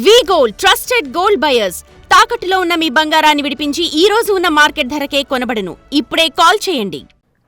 V-Gold trusted gold buyers తాకట్టులో ఉన్న మీ బంగారాన్ని విడిపించి ఈ రోజు ఉన్న మార్కెట్ ధరకే కొనబడును. ఇప్పుడే కాల్ చేయండి.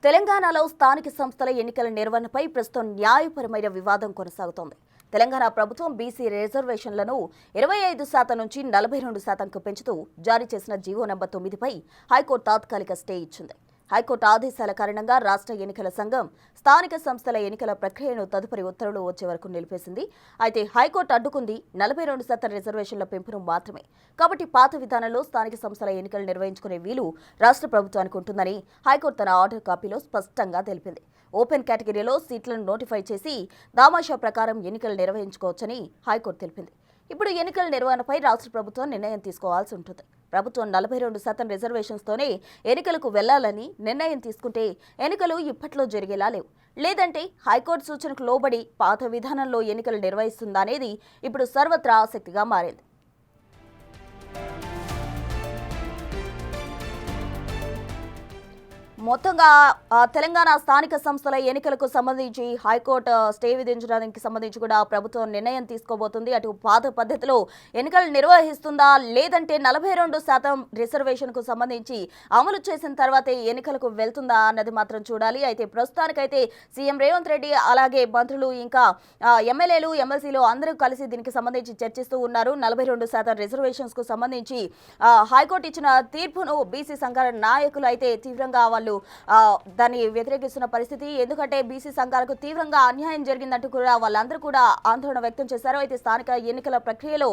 తెలంగాణలో స్థానిక సంస్థల ఎన్నికల నిర్వహణపై ప్రస్తుతం న్యాయపరమైన వివాదం కొనసాగుతోంది. తెలంగాణ ప్రభుత్వం బీసీ రిజర్వేషన్లను 25% నుంచి 42%కు పెంచుతూ జారీ చేసిన జీవో నంబర్ 9పై హైకోర్టు తాత్కాలిక స్టే ఇచ్చింది. హైకోర్టు ఆదేశాల కారణంగా రాష్ట్ర ఎన్నికల సంఘం స్థానిక సంస్థల ఎన్నికల ప్రక్రియను తదుపరి ఉత్తర్వులు వచ్చే వరకు నిలిపేసింది. అయితే హైకోర్టు అడ్డుకుంది 42% రిజర్వేషన్ల పెంపును మాత్రమే. కాబట్టి పాత విధానంలో స్థానిక సంస్థల ఎన్నికలు నిర్వహించుకునే వీలు రాష్ట్ర ప్రభుత్వానికి ఉంటుందని హైకోర్టు తన ఆర్డర్ కాపీలో స్పష్టంగా తెలిపింది. ఓపెన్ కేటగిరీలో సీట్లను నోటిఫై చేసి దామాషా ప్రకారం ఎన్నికలు నిర్వహించుకోవచ్చని హైకోర్టు తెలిపింది. ఇప్పుడు ఎన్నికల నిర్వహణపై రాష్ట్ర ప్రభుత్వం నిర్ణయం తీసుకోవాల్సి ఉంటుంది. ప్రభుత్వం 42% రిజర్వేషన్స్తోనే ఎన్నికలకు వెళ్లాలని నిర్ణయం తీసుకుంటే ఎన్నికలు ఇప్పట్లో జరిగేలా లేవు. లేదంటే హైకోర్టు సూచనకు లోబడి పాత విధానంలో ఎన్నికలు నిర్వహిస్తుందా అనేది ఇప్పుడు సర్వత్రా ఆసక్తిగా మారింది. మొత్తంగా తెలంగాణ స్థానిక సంస్థల ఎన్నికలకు సంబంధించి హైకోర్టు స్టే విధించడానికి సంబంధించి కూడా ప్రభుత్వం నిర్ణయం తీసుకోబోతుంది. అటు పాత పద్ధతిలో ఎన్నికలు నిర్వహిస్తుందా, లేదంటే 42% రిజర్వేషన్కు సంబంధించి అమలు చేసిన తర్వాతే ఎన్నికలకు వెళ్తుందా అన్నది మాత్రం చూడాలి. అయితే ప్రస్తుతానికైతే సీఎం రేవంత్ రెడ్డి అలాగే మంత్రులు ఇంకా ఎమ్మెల్యేలు ఎమ్మెల్సీలు అందరూ కలిసి దీనికి సంబంధించి చర్చిస్తూ ఉన్నారు. 42% రిజర్వేషన్స్కు సంబంధించి హైకోర్టు ఇచ్చిన తీర్పును బీసీ సంఘాల నాయకులు అయితే తీవ్రంగా దాన్ని వ్యతిరేకిస్తున్న పరిస్థితి. ఎందుకంటే బీసీ సంఘాలకు తీవ్రంగా అన్యాయం జరిగిందంటూ కూడా వాళ్ళందరూ కూడా ఆందోళన వ్యక్తం చేశారు. అయితే స్థానిక ఎన్నికల ప్రక్రియలో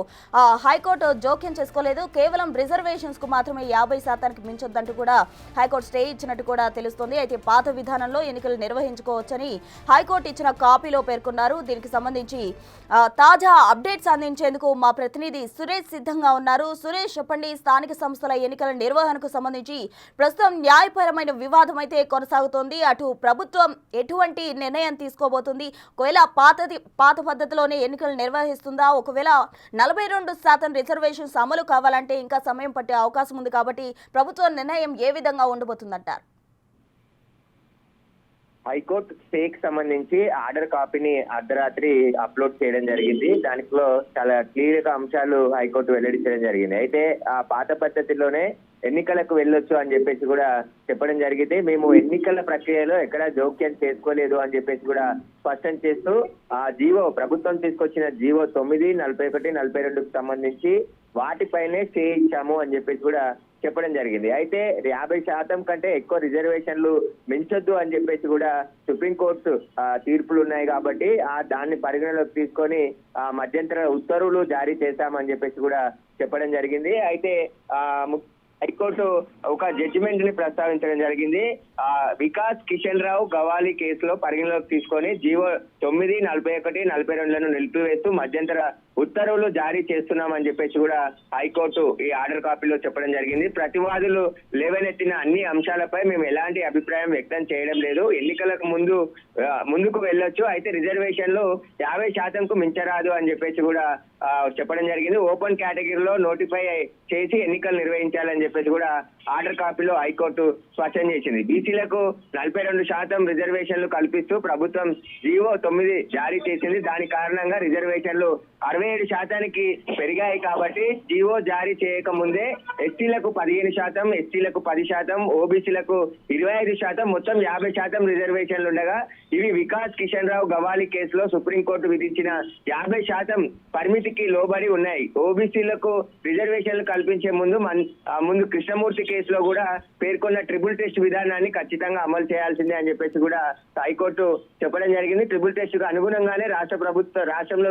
హైకోర్టు జోక్యం చేసుకోలేదు. కేవలం రిజర్వేషన్స్ కు మాత్రమే 50%కి మించొద్దంటూ కూడా హైకోర్టు స్టే ఇచ్చినట్టు కూడా తెలుస్తోంది. అయితే పాత విధానంలో ఎన్నికలు నిర్వహించుకోవచ్చని హైకోర్టు ఇచ్చిన కాపీలో పేర్కొన్నారు. దీనికి సంబంధించి తాజా అప్డేట్స్ అందించేందుకు మా ప్రతినిధి సురేష్ సిద్ధంగా ఉన్నారు. సురేష్, చెప్పండి, స్థానిక సంస్థల ఎన్నికల నిర్వహణకు సంబంధించి ప్రస్తుతం న్యాయపరమైన వివాదం అయితే కొనసాగుతోంది. అటు ప్రభుత్వం ఎటువంటి నిర్ణయం తీసుకోబోతుంది? ఒకవేళ పాత పద్ధతిలోనే ఎన్నికలు నిర్వహిస్తుందా? ఒకవేళ 42% రిజర్వేషన్స్ అమలు కావాలంటే ఇంకా సమయం పట్టే అవకాశం ఉంది. కాబట్టి ప్రభుత్వం నిర్ణయం ఏ విధంగా ఉండబోతుందంటారు? హైకోర్టు స్టేకి సంబంధించి ఆర్డర్ కాపీని అర్ధరాత్రి అప్లోడ్ చేయడం జరిగింది. దానిలో చాలా క్లియర్ గా అంశాలు హైకోర్టు వెల్లడించడం జరిగింది. అయితే ఆ పాత పద్ధతిలోనే ఎన్నికలకు వెళ్ళొచ్చు అని చెప్పేసి కూడా చెప్పడం జరిగింది. మేము ఎన్నికల ప్రక్రియలో ఎక్కడా జోక్యం చేసుకోలేదు అని చెప్పేసి కూడా స్పష్టం చేస్తూ ఆ ప్రభుత్వం తీసుకొచ్చిన జీవో 9, 41, 42కు సంబంధించి వాటిపైనే స్టే ఇచ్చాము అని చెప్పేసి కూడా చెప్పడం జరిగింది. అయితే 50% కంటే ఎక్కువ రిజర్వేషన్లు మించొద్దు అని చెప్పేసి కూడా సుప్రీంకోర్టు తీర్పులు ఉన్నాయి. కాబట్టి దాన్ని పరిగణలోకి తీసుకొని మధ్యంతర ఉత్తర్వులు జారీ చేశామని చెప్పేసి కూడా చెప్పడం జరిగింది. అయితే హైకోర్టు ఒక జడ్జిమెంట్ ని ప్రస్తావించడం జరిగింది. వికాస్ కిషన్ రావు గవాలి కేసులో పరిగణలోకి తీసుకొని జీవో 9, 41, 42లను నిలిపివేస్తూ మధ్యంతర ఉత్తర్వులు జారీ చేస్తున్నామని చెప్పేసి కూడా హైకోర్టు ఈ ఆర్డర్ కాపీలో చెప్పడం జరిగింది. ప్రతివాదులు లేవనెత్తిన అన్ని అంశాలపై మేము ఎలాంటి అభిప్రాయం వ్యక్తం చేయడం లేదు. ఎన్నికలకు ముందుకు వెళ్ళొచ్చు, అయితే రిజర్వేషన్లు 50%కు మించరాదు అని చెప్పేసి కూడా చెప్పడం జరిగింది. ఓపెన్ కేటగిరీలో నోటిఫై చేసి ఎన్నికలు నిర్వహించాలని చెప్పేసి కూడా ఆర్డర్ కాపీలో హైకోర్టు స్పష్టం చేసింది. బీసీలకు 42% రిజర్వేషన్లు కల్పిస్తూ ప్రభుత్వం జీవో 9 జారీ చేసింది. దాని కారణంగా రిజర్వేషన్లు 67%కి పెరిగాయి. కాబట్టి జీవో జారీ చేయక ముందే ఎస్టీలకు 15%, ఎస్టీలకు 10%, ఓబీసీలకు 25%, మొత్తం 50% రిజర్వేషన్లు ఉండగా ఇవి వికాస్ కిషన్ రావు గవాలి కేసులో సుప్రీంకోర్టు విధించిన 50% పరిమితికి లోబడి ఉన్నాయి. ఓబీసీలకు రిజర్వేషన్లు కల్పించే ముందు కృష్ణమూర్తి కేసులో కూడా పేర్కొన్న ట్రిపుల్ టెస్ట్ విధానాన్ని ఖచ్చితంగా అమలు చేయాల్సిందే అని చెప్పేసి కూడా హైకోర్టు చెప్పడం జరిగింది. ట్రిపుల్ టెస్ట్ కు అనుగుణంగానే రాష్ట్రంలో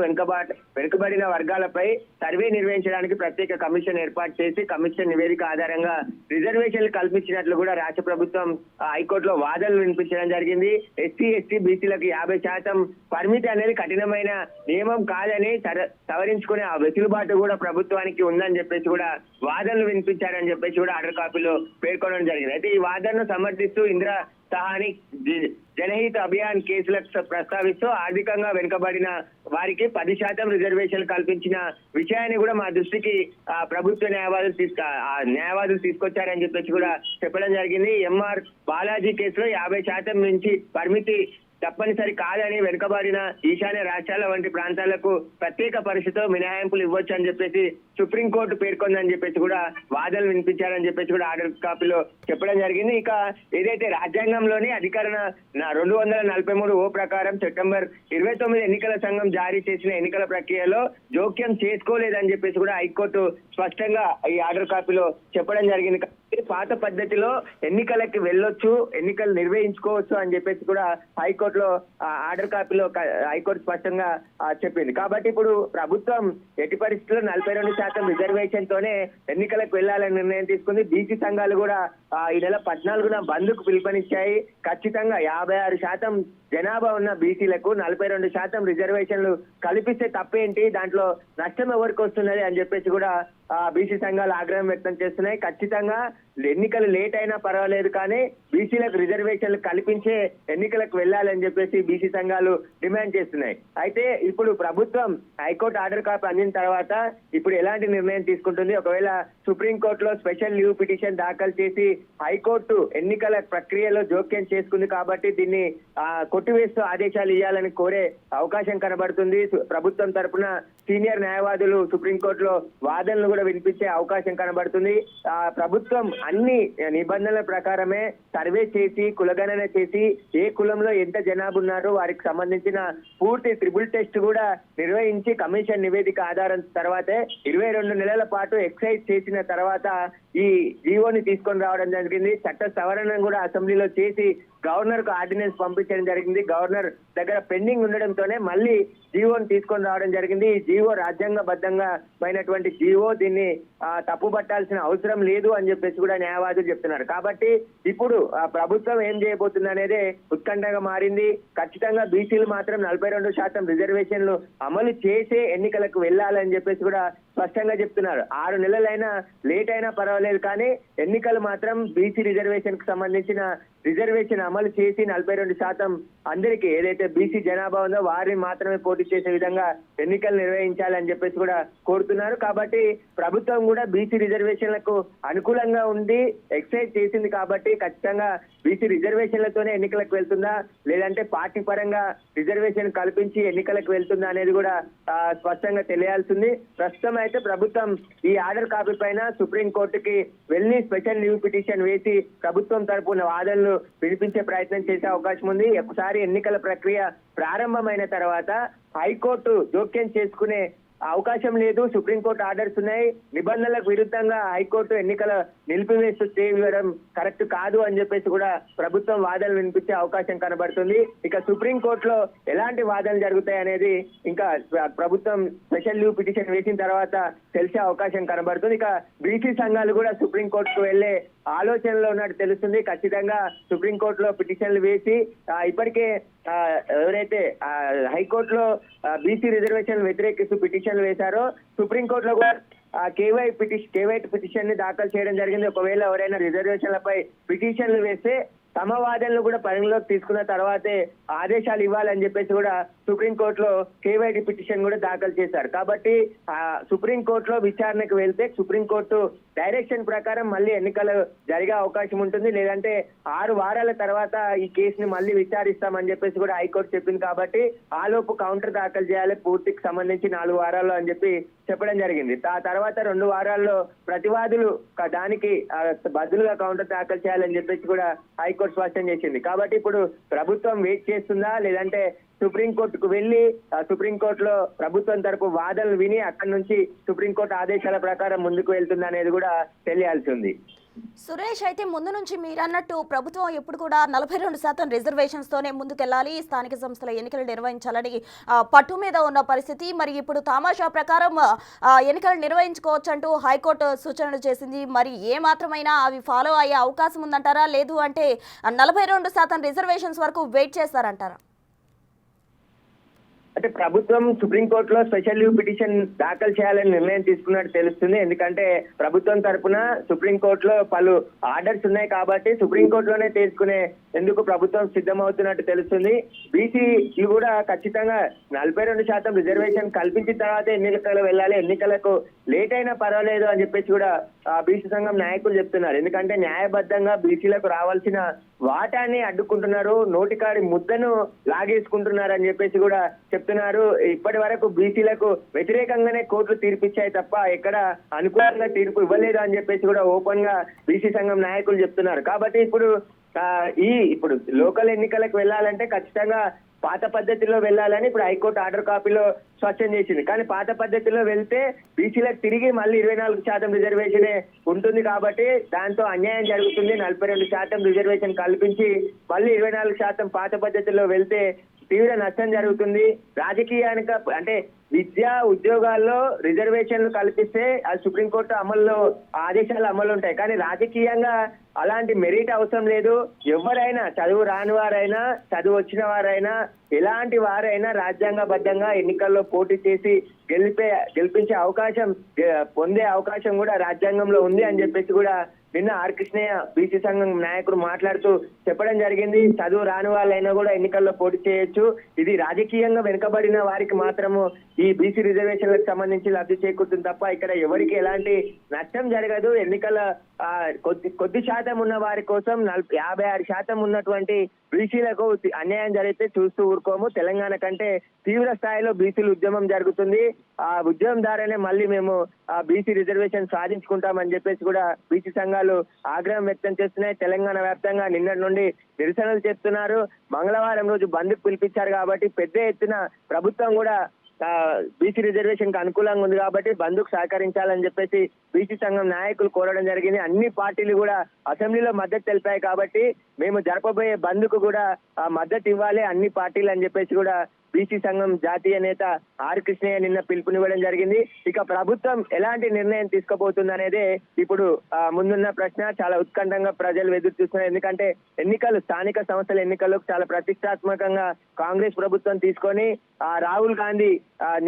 వెనుకబడిన వర్గాలపై సర్వే నిర్వహించడానికి ప్రత్యేక కమిషన్ ఏర్పాటు చేసి కమిషన్ నివేదిక ఆధారంగా రిజర్వేషన్లు కల్పించినట్లు కూడా రాష్ట్ర ప్రభుత్వం హైకోర్టులో వాదనలు వినిపించడం జరిగింది. ఎస్సీ, బీసీలకు 50% పరిమితి అనేది కఠినమైన నియమం కాదని సవరించుకునే ఆ వెసులుబాటు కూడా ప్రభుత్వానికి ఉందని చెప్పేసి కూడా వాదనలు వినిపించారని చెప్పేసి కూడా ఆర్డర్ కాపీలో పేర్కొనడం జరిగింది. అయితే ఈ వాదనను సమర్థిస్తూ ఇందిరా సహాని జనహిత అభియాన్ కేసులకు ప్రస్తావిస్తూ ఆర్థికంగా వెనుకబడిన వారికి 10% రిజర్వేషన్లు కల్పించిన విషయాన్ని కూడా మా దృష్టికి ప్రభుత్వ న్యాయవాదులు తీసుకొచ్చారని చెప్పేసి కూడా చెప్పడం జరిగింది. ఎంఆర్ బాలాజీ కేసులో 50% నుంచి పరిమితి తప్పనిసరి కాదని వెనుకబడిన ఈశాన్య రాష్ట్రాల వంటి ప్రాంతాలకు ప్రత్యేక పరిస్థితితో మినహాయింపులు ఇవ్వచ్చు అని చెప్పేసి సుప్రీంకోర్టు పేర్కొందని చెప్పేసి కూడా వాదనలు వినిపించారని చెప్పేసి కూడా ఆర్డర్ కాపీలో చెప్పడం జరిగింది. ఇక ఏదైతే రాజ్యాంగంలోని అధికరణ 243 ప్రకారం సెప్టెంబర్ 29 ఎన్నికల సంఘం జారీ చేసిన ఎన్నికల ప్రక్రియలో జోక్యం చేసుకోలేదని చెప్పేసి కూడా హైకోర్టు స్పష్టంగా ఈ ఆర్డర్ కాపీలో చెప్పడం జరిగింది. పాత పద్ధతిలో ఎన్నికలకి వెళ్ళొచ్చు, ఎన్నికలు నిర్వహించుకోవచ్చు అని చెప్పేసి కూడా హైకోర్టులో ఆర్డర్ కాపీలో హైకోర్టు స్పష్టంగా చెప్పింది. కాబట్టి ఇప్పుడు ప్రభుత్వం ఎట్టి పరిస్థితుల్లో 42% రిజర్వేషన్ తోనే ఎన్నికలకు వెళ్లాలని నిర్ణయం తీసుకుంది. బీసీ సంఘాలు కూడా ఈ నెల 14న బంద్కు పిలుపునిచ్చాయి. ఖచ్చితంగా 56% జనాభా ఉన్న బీసీలకు 42% రిజర్వేషన్లు కల్పిస్తే తప్పేంటి, దాంట్లో నష్టం ఎవరికి వస్తున్నది అని చెప్పేసి కూడా బీసీ సంఘాలు ఆగ్రహం వ్యక్తం చేస్తున్నాయి. ఖచ్చితంగా ఎన్నికలు లేట్ అయినా పర్వాలేదు కానీ బీసీలకు రిజర్వేషన్లు కల్పించే ఎన్నికలకు వెళ్లాలని చెప్పేసి బీసీ సంఘాలు డిమాండ్ చేస్తున్నాయి. అయితే ఇప్పుడు ప్రభుత్వం హైకోర్టు ఆర్డర్ కాపీ అందిన తర్వాత ఇప్పుడు ఎలాంటి నిర్ణయం తీసుకుంటుంది? ఒకవేళ సుప్రీంకోర్టులో స్పెషల్ లీవ్ పిటిషన్ దాఖలు చేసి హైకోర్టు ఎన్నికల ప్రక్రియలో జోక్యం చేసుకుంది కాబట్టి దీన్ని కొట్టివేస్తూ ఆదేశాలు ఇవ్వాలని కోరే అవకాశం కనబడుతుంది. ప్రభుత్వం తరపున సీనియర్ న్యాయవాదులు సుప్రీంకోర్టులో వాదనలు కూడా వినిపించే అవకాశం కనబడుతుంది. ప్రభుత్వం అన్ని నిబంధనల ప్రకారమే సర్వే చేసి కులగణన చేసి ఏ కులంలో ఎంత జనాభా ఉన్నారో వారికి సంబంధించిన పూర్తి ట్రిపుల్ టెస్ట్ కూడా నిర్వహించి కమిషన్ నివేదిక ఆధారం తర్వాతే 22 నెలల పాటు ఎక్సైజ్ చేసిన తర్వాత ఈ జీవోని తీసుకొని రావడం జరిగింది. చట్ట సవరణ కూడా అసెంబ్లీలో చేసి గవర్నర్ కు ఆర్డినెన్స్ పంపించడం జరిగింది. గవర్నర్ దగ్గర పెండింగ్ ఉండడంతోనే మళ్ళీ జీవోని తీసుకొని రావడం జరిగింది. ఈ జీవో రాజ్యాంగబద్ధంగా అయినటువంటి జీవో, దీన్ని తప్పుపట్టాల్సిన అవసరం లేదు అని చెప్పేసి కూడా న్యాయవాదులు చెప్తున్నారు. కాబట్టి ఇప్పుడు ప్రభుత్వం ఏం చేయబోతుంది అనేది ఉత్కంఠగా మారింది. ఖచ్చితంగా బీసీలు మాత్రం 42% రిజర్వేషన్లు అమలు చేసే ఎన్నికలకు వెళ్లాలని చెప్పేసి కూడా స్పష్టంగా చెప్తున్నారు. 6 నెలలైనా లేట్ అయినా పర్వాలేదు కానీ ఎన్నికలు మాత్రం బీసీ రిజర్వేషన్ కు సంబంధించిన రిజర్వేషన్ అమలు చేసి 42% అందరికీ ఏదైతే బీసీ జనాభా ఉందో వారిని మాత్రమే పోటీ చేసే విధంగా ఎన్నికలు నిర్వహించాలని చెప్పేసి కూడా కోరుతున్నారు. కాబట్టి ప్రభుత్వం కూడా బీసీ రిజర్వేషన్లకు అనుకూలంగా ఉండి ఎక్సైజ్ చేసింది కాబట్టి ఖచ్చితంగా బీసీ రిజర్వేషన్లతోనే ఎన్నికలకు వెళ్తుందా లేదంటే పార్టీ పరంగా రిజర్వేషన్ కల్పించి ఎన్నికలకు వెళ్తుందా అనేది కూడా స్పష్టంగా తెలియాల్సింది. ప్రస్తుతం అయితే ప్రభుత్వం ఈ ఆర్డర్ కాపీ పైన సుప్రీంకోర్టుకి వెళ్లి స్పెషల్ లీవ్ పిటిషన్ వేసి ప్రభుత్వం తరపున వాదనలు వినిపించే ప్రయత్నం చేసే అవకాశం ఉంది. ఒకసారి ఎన్నికల ప్రక్రియ ప్రారంభమైన తర్వాత హైకోర్టు జోక్యం చేసుకునే అవకాశం లేదు. సుప్రీంకోర్టు ఆర్డర్స్ ఉన్నాయి. నిబంధనలకు విరుద్ధంగా హైకోర్టు ఎన్నికల నిలిపివేస్తూ స్టే ఇవ్వడం కరెక్ట్ కాదు అని చెప్పేసి కూడా ప్రభుత్వం వాదనలు వినిపించే అవకాశం కనబడుతుంది. ఇక సుప్రీంకోర్టులో ఎలాంటి వాదనలు జరుగుతాయి అనేది ఇంకా ప్రభుత్వం స్పెషల్ లీవ్ పిటిషన్ వేసిన తర్వాత తెలిసే అవకాశం కనబడుతుంది. ఇక బీసీ సంఘాలు కూడా సుప్రీంకోర్టుకు వెళ్లే ఆలోచనలో ఉన్నట్టు తెలుస్తుంది. ఖచ్చితంగా సుప్రీంకోర్టులో పిటిషన్లు వేసి ఇప్పటికే ఎవరైతే హైకోర్టులో బీసీ రిజర్వేషన్ వ్యతిరేకిస్తూ పిటిషన్లు వేశారో సుప్రీంకోర్టులో కూడా కేవై పిటిషన్ ని దాఖలు చేయడం జరిగింది. ఒకవేళ ఎవరైనా రిజర్వేషన్లపై పిటిషన్లు వేస్తే తమ వాదనలు కూడా పరిగణలోకి తీసుకున్న తర్వాతే ఆదేశాలు ఇవ్వాలని చెప్పేసి కూడా సుప్రీంకోర్టులో కేవైడి పిటిషన్ కూడా దాఖలు చేశారు. కాబట్టి సుప్రీంకోర్టులో విచారణకు వెళ్తే సుప్రీంకోర్టు డైరెక్షన్ ప్రకారం మళ్ళీ ఎన్నికలు జరిగే అవకాశం ఉంటుంది. లేదంటే 6 వారాల తర్వాత ఈ కేసుని మళ్ళీ విచారిస్తామని చెప్పేసి కూడా హైకోర్టు చెప్పింది. కాబట్టి ఆలోపు కౌంటర్ దాఖలు చేయాలి పూర్తికి సంబంధించి 4 వారాల్లో అని చెప్పి చెప్పడం జరిగింది. ఆ తర్వాత 2 వారాల్లో ప్రతివాదులు దానికి బదులుగా కౌంటర్ దాఖలు చేయాలని చెప్పేసి కూడా హైకోర్టు స్పష్టం చేసింది. కాబట్టి ఇప్పుడు ప్రభుత్వం వెయిట్ చేస్తుందా లేదంటే సుప్రీంకోర్టుకు వెళ్లి సుప్రీంకోర్టులో ప్రభుత్వం తరపు వాదనలు విని అక్కడి నుంచి సుప్రీంకోర్టు ఆదేశాల ప్రకారం ముందుకు వెళ్తుందా అనేది కూడా తెలియాల్సి ఉంది. సురేష్, అయితే ముందు నుంచి మీరు అన్నట్టు ప్రభుత్వం ఎప్పుడు కూడా 42% రిజర్వేషన్స్ తోనే ముందుకెళ్లాలి, స్థానిక సంస్థల ఎన్నికలు నిర్వహించాలని పట్టు మీద ఉన్న పరిస్థితి. మరి ఇప్పుడు తామాషా ప్రకారం ఎన్నికలు నిర్వహించుకోవచ్చు అంటూ హైకోర్టు సూచనలు చేసింది. మరి ఏ మాత్రమైనా అవి ఫాలో అయ్యే అవకాశం ఉందంటారా, లేదు అంటే 42% రిజర్వేషన్స్ వరకు వెయిట్ చేస్తారంటారా? అంటే ప్రభుత్వం సుప్రీంకోర్టులో స్పెషల్ లీవ్ పిటిషన్ దాఖలు చేయాలని నిర్ణయం తీసుకున్నట్టు తెలుస్తుంది. ఎందుకంటే ప్రభుత్వం తరపున సుప్రీంకోర్టులో పలు ఆర్డర్స్ ఉన్నాయి కాబట్టి సుప్రీంకోర్టులోనే తీసుకునే ఎందుకు ప్రభుత్వం సిద్ధమవుతున్నట్టు తెలుస్తుంది. బీసీలు కూడా ఖచ్చితంగా 42% రిజర్వేషన్ కల్పించిన తర్వాత ఎన్నికలు వెళ్ళాలి, ఎన్నికలకు లేట్ అయినా పర్వాలేదు అని చెప్పేసి కూడా బీసీ సంఘం నాయకులు చెప్తున్నారు. ఎందుకంటే న్యాయబద్ధంగా బీసీలకు రావాల్సిన వాటాన్ని అడ్డుకుంటున్నారు, నోటికాడి ముద్దను లాగేసుకుంటున్నారు అని చెప్పేసి కూడా చెప్తున్నారు. ఇప్పటి వరకు బీసీలకు వ్యతిరేకంగానే కోర్టులు తీర్పిచ్చాయి తప్ప ఎక్కడ అనుకూలంగా తీర్పు ఇవ్వలేదు అని చెప్పేసి కూడా ఓపెన్ గా బీసీ సంఘం నాయకులు చెప్తున్నారు. కాబట్టి ఇప్పుడు లోకల్ ఎన్నికలకు వెళ్ళాలంటే ఖచ్చితంగా పాత పద్ధతిలో వెళ్ళాలని ఇప్పుడు హైకోర్టు ఆర్డర్ కాపీలో స్పష్టం చేసింది. కానీ పాత పద్ధతిలో వెళ్తే బీసీలకు తిరిగి మళ్ళీ 24% రిజర్వేషనే ఉంటుంది కాబట్టి దాంతో అన్యాయం జరుగుతుంది. 42% రిజర్వేషన్ కల్పించి మళ్ళీ 24% పాత పద్ధతిలో వెళ్తే తీవ్ర నష్టం జరుగుతుంది. రాజకీయానికి అంటే విద్యా ఉద్యోగాల్లో రిజర్వేషన్లు కల్పిస్తే అది సుప్రీంకోర్టు అమల్లో ఆదేశాలు అమలు ఉంటాయి. కానీ రాజకీయంగా అలాంటి మెరిట్ అవసరం లేదు. ఎవరైనా చదువు రాని వారైనా చదువు వచ్చిన వారైనా ఎలాంటి వారైనా రాజ్యాంగబద్ధంగా ఎన్నికల్లో పోటీ చేసి గెలిపించే అవకాశం పొందే అవకాశం కూడా రాజ్యాంగంలో ఉంది అని చెప్పేసి కూడా నిన్న ఆర్ కృష్ణయ్య బీసీ సంఘం నాయకుడు మాట్లాడుతూ చెప్పడం జరిగింది. చదువు రాని వాళ్ళైనా కూడా ఎన్నికల్లో పోటీ చేయొచ్చు. ఇది రాజకీయంగా వెనుకబడిన వారికి మాత్రము ఈ బీసీ రిజర్వేషన్లకు సంబంధించి లబ్ధి చేకూరుతుంది తప్ప ఇక్కడ ఎవరికి ఎలాంటి నష్టం జరగదు. ఎన్నికల కొద్ది శాతం ఉన్న వారి కోసం 56% ఉన్నటువంటి బీసీలకు అన్యాయం జరిగితే చూస్తూ ఊరుకోము. తెలంగాణ కంటే తీవ్ర స్థాయిలో బీసీలు ఉద్యమం జరుగుతుంది. ఆ ఉద్యమం ద్వారానే మళ్ళీ మేము బీసీ రిజర్వేషన్ సాధించుకుంటామని చెప్పేసి కూడా బీసీ సంఘాలు ఆగ్రహం వ్యక్తం చేస్తున్నాయి. తెలంగాణ వ్యాప్తంగా నిన్నటి నుండి నిరసనలు చేస్తున్నారు. మంగళవారం రోజు బంద్కు పిలిపించారు కాబట్టి పెద్ద ఎత్తున ప్రభుత్వం కూడా బీసీ రిజర్వేషన్ కు అనుకూలంగా ఉంది కాబట్టి బంద్కు సహకరించాలని చెప్పేసి బీసీ సంఘం నాయకులు కోరడం జరిగింది. అన్ని పార్టీలు కూడా అసెంబ్లీలో మద్దతు తెలిపాయి కాబట్టి మేము జరపబోయే బంద్కు కూడా మద్దతు ఇవ్వాలి అన్ని పార్టీలు అని చెప్పేసి కూడా బీసీ సంఘం జాతీయ నేత ఆర్ కృష్ణయ్య నిన్న పిలుపునివ్వడం జరిగింది. ఇక ప్రభుత్వం ఎలాంటి నిర్ణయం తీసుకోబోతుంది అనేదే ఇప్పుడు ముందున్న ప్రశ్న. చాలా ఉత్కంఠంగా ప్రజలు ఎదురు చూస్తున్నారు. ఎందుకంటే స్థానిక సంస్థల ఎన్నికల్లో చాలా ప్రతిష్టాత్మకంగా కాంగ్రెస్ ప్రభుత్వం తీసుకొని రాహుల్ గాంధీ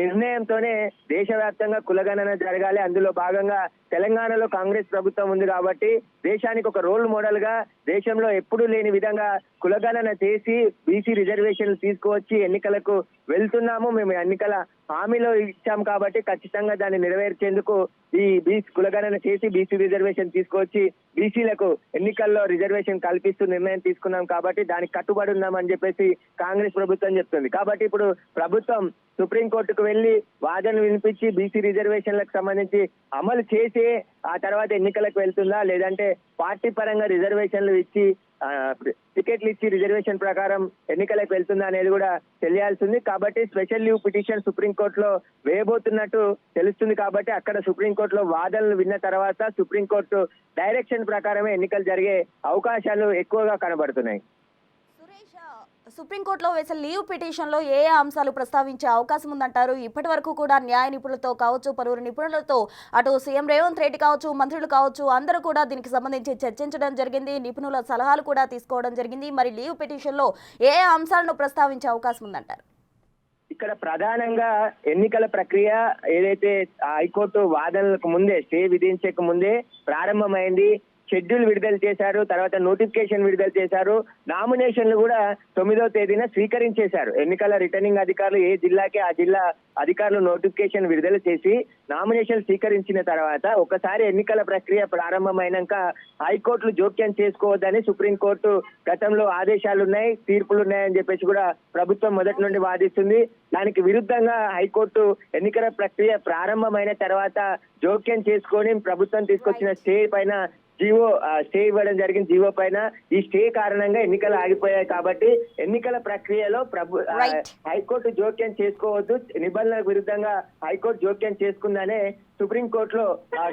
నిర్ణయంతోనే దేశవ్యాప్తంగా కులగణన జరగాలి. అందులో భాగంగా తెలంగాణలో కాంగ్రెస్ ప్రభుత్వం ఉంది కాబట్టి దేశానికి ఒక రోల్ మోడల్ గా దేశంలో ఎప్పుడూ లేని విధంగా కులగణన చేసి బీసీ రిజర్వేషన్లు తీసుకువచ్చి ఎన్నికలకు వెళ్తున్నాము. మేము ఎన్నికల హామీలో ఇచ్చాం కాబట్టి ఖచ్చితంగా దాన్ని నెరవేర్చేందుకు ఈ బీసీ కులగణన చేసి బీసీ రిజర్వేషన్ తీసుకొచ్చి బీసీలకు ఎన్నికల్లో రిజర్వేషన్ కల్పిస్తూ నిర్ణయం తీసుకున్నాం కాబట్టి దానికి కట్టుబడి ఉన్నామని చెప్పేసి కాంగ్రెస్ ప్రభుత్వం చెప్తుంది. కాబట్టి ఇప్పుడు ప్రభుత్వం సుప్రీంకోర్టుకు వెళ్లి వాదనలు వినిపించి బీసీ రిజర్వేషన్లకు సంబంధించి అమలు చేసి ఆ తర్వాత ఎన్నికలకు వెళ్తుందా లేదంటే పార్టీ పరంగా రిజర్వేషన్లు ఇచ్చి టికెట్లు ఇచ్చి రిజర్వేషన్ ప్రకారం ఎన్నికలకు వెళ్తుందా అనేది కూడా తెలియాల్సింది. కాబట్టి స్పెషల్ లీవ్ పిటిషన్ సుప్రీంకోర్టులో వేయబోతున్నట్టు తెలుస్తుంది. కాబట్టి అక్కడ సుప్రీంకోర్టులో వాదనలు విన్న తర్వాత సుప్రీంకోర్టు డైరెక్షన్ ప్రకారమే ఎన్నికలు జరిగే అవకాశాలు ఎక్కువగా కనబడుతున్నాయి. సుప్రీంకోర్టులో వేసే లీవ్ పిటిషన్లో ఏ అంశాలు ప్రస్తావించే అవకాశం ఉందంటారు? ఇప్పటి వరకు కూడా న్యాయ నిపుణులతో కావచ్చు, పలువురు నిపుణులతో అటు సీఎం రేవంత్ రెడ్డి కావచ్చు, మంత్రులు కావచ్చు, అందరూ కూడా దీనికి సంబంధించి చర్చించడం జరిగింది. నిపుణుల సలహాలు కూడా తీసుకోవడం జరిగింది. మరి లీవ్ పిటిషన్లో ఏ అంశాలను ప్రస్తావించే అవకాశం ఉందంటారు? ఇక్కడ ప్రధానంగా ఎన్నికల ప్రక్రియ ఏదైతే హైకోర్టు వాదనలకు ముందే స్టే విధించక ముందే ప్రారంభమైంది. షెడ్యూల్ విడుదల చేశారు, తర్వాత నోటిఫికేషన్ విడుదల చేశారు, నామినేషన్లు కూడా 9వ తేదీన స్వీకరించేశారు. ఎన్నికల రిటర్నింగ్ అధికారులు ఏ జిల్లాకి ఆ జిల్లా అధికారులు నోటిఫికేషన్ విడుదల చేసి నామినేషన్ స్వీకరించిన తర్వాత ఒకసారి ఎన్నికల ప్రక్రియ ప్రారంభమైనాక హైకోర్టులు జోక్యం చేసుకోవద్దని సుప్రీంకోర్టు గతంలో ఆదేశాలున్నాయి, తీర్పులున్నాయని చెప్పేసి కూడా ప్రభుత్వం మొదటి నుండి వాదిస్తుంది. దానికి విరుద్ధంగా హైకోర్టు ఎన్నికల ప్రక్రియ ప్రారంభమైన తర్వాత జోక్యం చేసుకొని ప్రభుత్వం తీసుకొచ్చిన స్టే పైన స్టే ఇవ్వడం జరిగింది. జీవో పైన ఈ స్టే కారణంగా ఎన్నికలు ఆగిపోయాయి కాబట్టి ఎన్నికల ప్రక్రియలో హైకోర్టు జోక్యం చేసుకోవద్దు, నిబంధనలకు విరుద్ధంగా హైకోర్టు జోక్యం చేసుకుందనే సుప్రీంకోర్టులో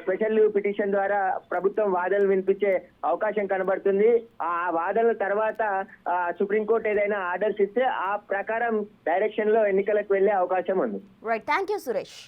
స్పెషల్ లీవ్ పిటిషన్ ద్వారా ప్రభుత్వం వాదనలు వినిపించే అవకాశం కనబడుతుంది. ఆ వాదనల తర్వాత సుప్రీంకోర్టు ఏదైనా ఆర్డర్స్ ఇస్తే ఆ ప్రకారం డైరెక్షన్ లో ఎన్నికలకు వెళ్లే అవకాశం ఉంది. Right, thank you Suresh.